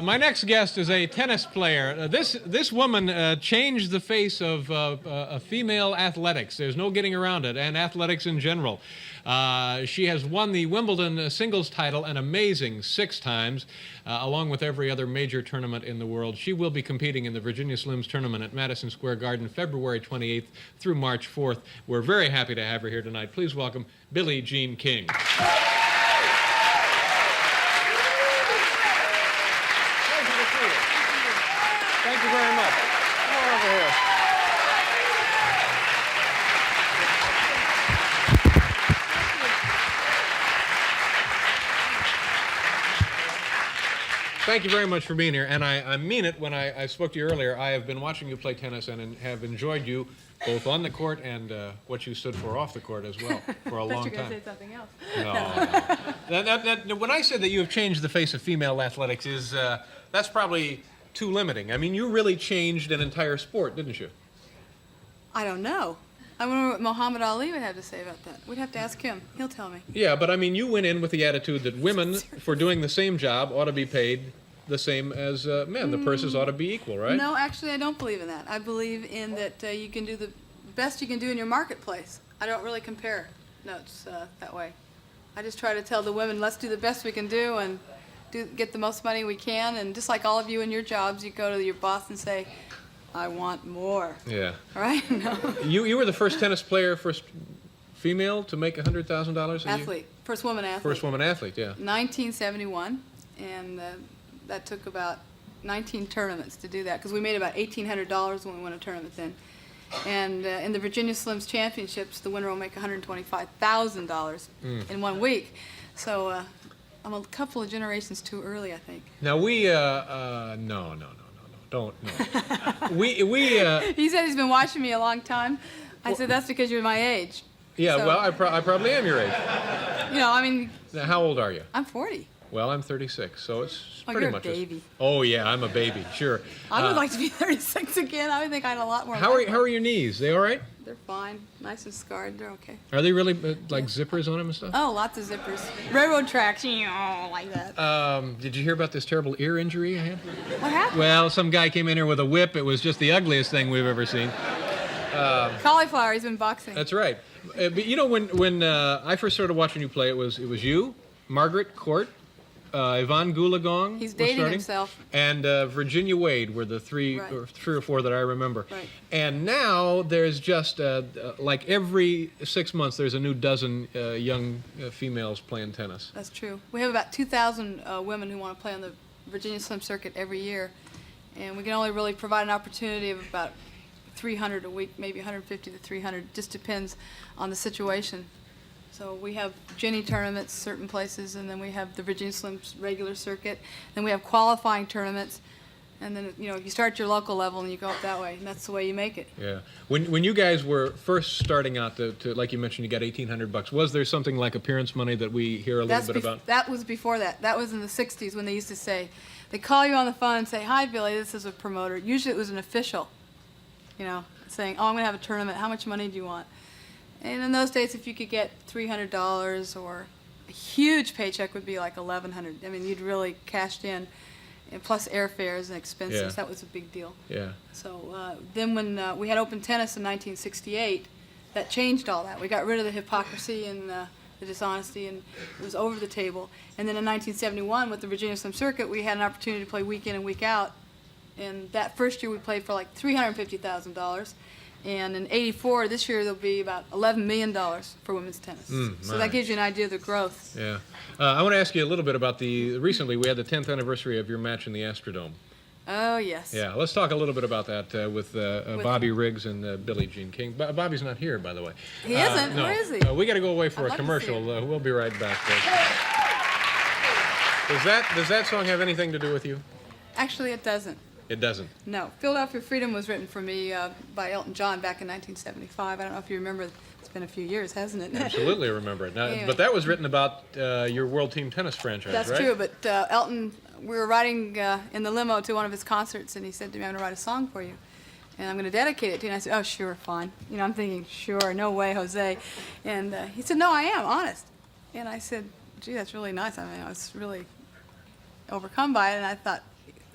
My next guest is a tennis player. This woman changed the face of female athletics. There's no getting around it, and athletics in general. She has won the Wimbledon singles title an amazing 6 times, along with every other major tournament in the world. She will be competing in the Virginia Slims tournament at Madison Square Garden February 28th through March 4th. We're very happy to have her here tonight. Please welcome Billie Jean King. Thank you very much. Come on over here. Thank you very much for being here, and I mean it when I spoke to you earlier. I have been watching you play tennis and have enjoyed you both on the court and what you stood for off the court as well for a long time. I thought you were going to say something else. No. When I said that you have changed the face of female athletics, that's probably too limiting. I mean, you really changed an entire sport, didn't you? I don't know. I wonder what Muhammad Ali would have to say about that. We'd have to ask him. He'll tell me. Yeah, but I mean, you went in with the attitude that women, for doing the same job, ought to be paid the same as men. The purses ought to be equal, right? No, actually, I don't believe in that. I believe in that you can do the best you can do in your marketplace. I don't really compare notes that way. I just try to tell the women, let's do the best we can do and get the most money we can. And just like all of you in your jobs, you go to your boss and say, I want more. Yeah. Right? No. You were the first tennis player, first female to make $100,000 a year? Athlete. First woman athlete. First woman athlete, yeah. 1971, and that took about 19 tournaments to do that, because we made about $1,800 when we won a tournament then. And in the Virginia Slims Championships, the winner will make $125,000 in 1 week. So I'm a couple of generations too early, I think. Now no. Don't, no. He said he's been watching me a long time. I said, that's because you're my age. Yeah, so, well, I probably am your age. You know, I mean... Now, how old are you? I'm 40. Well, I'm 36, so it's pretty much... Oh, you're a baby. Oh, yeah, I'm a baby, sure. I would like to be 36 again. I would think I had a lot more... How are your knees? They all right? They're fine. Nice and scarred. They're okay. Are they really, like, zippers on them and stuff? Oh, lots of zippers. Railroad tracks, like that. Did you hear about this terrible ear injury I had? What happened? Well, some guy came in here with a whip. It was just the ugliest thing we've ever seen. Cauliflower, he's been boxing. That's right. But you know, when I first started watching you play, it was you, Margaret Court, Yvonne Goolagong. He's dating starting, himself. And Virginia Wade were the three or four that I remember. Right. And now there's just, like every 6 months, there's a new dozen young females playing tennis. That's true. We have about 2,000 women who want to play on the Virginia Slim circuit every year. And we can only really provide an opportunity of about 300 a week, maybe 150 to 300. Just depends on the situation. So we have Jenny tournaments certain places, and then we have the Virginia Slims regular circuit. Then we have qualifying tournaments, and then you start at your local level and you go up that way, and that's the way you make it. Yeah. When you guys were first starting out to like you mentioned, you got $1,800. Was there something like appearance money that we hear a little bit about? That was before that. That was in the '60s when they used to say, they call you on the phone and say, "Hi, Billie, this is a promoter." Usually it was an official, saying, "Oh, I'm going to have a tournament. How much money do you want?" And in those days, if you could get $300 or a huge paycheck would be like $1,100. I mean, you'd really cashed in, and plus airfares and expenses. Yeah. That was a big deal. Yeah. So then when we had open tennis in 1968, that changed all that. We got rid of the hypocrisy and the dishonesty, and it was over the table. And then in 1971, with the Virginia Slim Circuit, we had an opportunity to play week in and week out. And that first year, we played for like $350,000. And in '84, this year, there'll be about $11 million for women's tennis. So that gives you an idea of the growth. Yeah. I want to ask you a little bit about recently we had the 10th anniversary of your match in the Astrodome. Oh, yes. Yeah, let's talk a little bit about that with Bobby Riggs and Billie Jean King. Bobby's not here, by the way. He isn't? No. Where is he? We got to go away for a commercial. We'll be right back. Does that song have anything to do with you? Actually, it doesn't. It doesn't? No. Philadelphia Freedom was written for me by Elton John back in 1975. I don't know if you remember. It's been a few years, hasn't it? Absolutely remember it. Now, Anyway. But that was written about your World Team Tennis franchise, That's right? true, but Elton, we were riding in the limo to one of his concerts, and he said to me, "I'm going to write a song for you, and I'm going to dedicate it to you." And I said, "Oh, sure, fine." I'm thinking, sure, no way, Jose. And he said, "No, I am, honest." And I said, "Gee, that's really nice." I mean, I was really overcome by it, and I thought,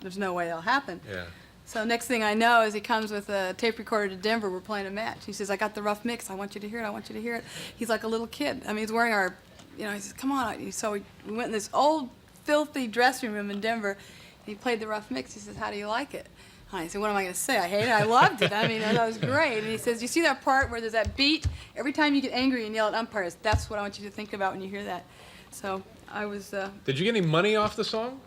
there's no way it'll happen. Yeah. So next thing I know is he comes with a tape recorder to Denver. We're playing a match. He says, I got the rough mix. I want you to hear it. I want you to hear it. He's like a little kid. I mean, he's wearing our, he says, come on. So we went in this old, filthy dressing room in Denver. And he played the rough mix. He says, how do you like it? And I said, what am I going to say? I hate it. I loved it. I mean, that was great. And he says, you see that part where there's that beat? Every time you get angry and yell at umpires, that's what I want you to think about when you hear that. So I was... Did you get any money off the song?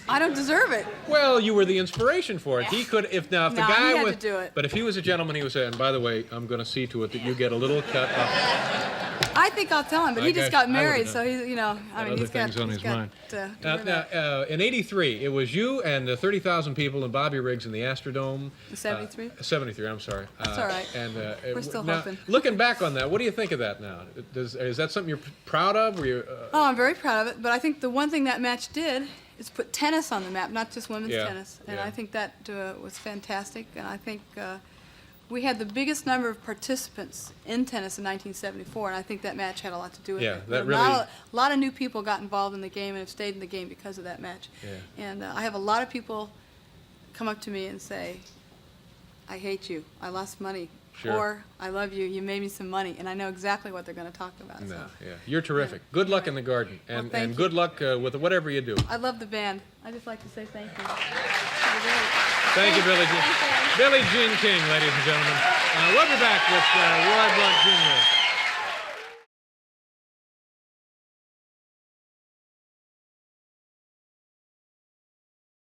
I don't deserve it. Well, you were the inspiration for it. He could, if the No, guy he had was, to do it. but if he was a gentleman, he would say, and by the way, I'm going to see to it that you get a little cut off. I think I'll tell him, but he just got I would've married, done so he's, I mean, other he's got things on his mind. to worry about. In '83, it was you and 30,000 people and Bobby Riggs in the Astrodome. 73? 73, I'm sorry. That's all right. And We're still now, hoping. Looking back on that, what do you think of that now? Is that something you're proud of? Were you, Oh, I'm very proud of it, but I think the one thing that match did is put tennis on the map, not just women's Yeah, tennis. And yeah. I think that was fantastic, and I think we had the biggest number of participants in tennis in 1974, and I think that match had a lot to do with Yeah, it. that A really- lot of new people got involved in the game and have stayed in the game because of that match. Yeah. And I have a lot of people come up to me and say, I hate you, I lost money, Sure. or I love you, you made me some money, and I know exactly what they're going to talk about. No, So. yeah. You're terrific. Good luck in the garden, and, thank and you. good luck with whatever you do. I love the band. I just like to say thank you. Thank you, Billie Jean. Billie Jean King, ladies and gentlemen. We'll be back with Roy Blunt Jr.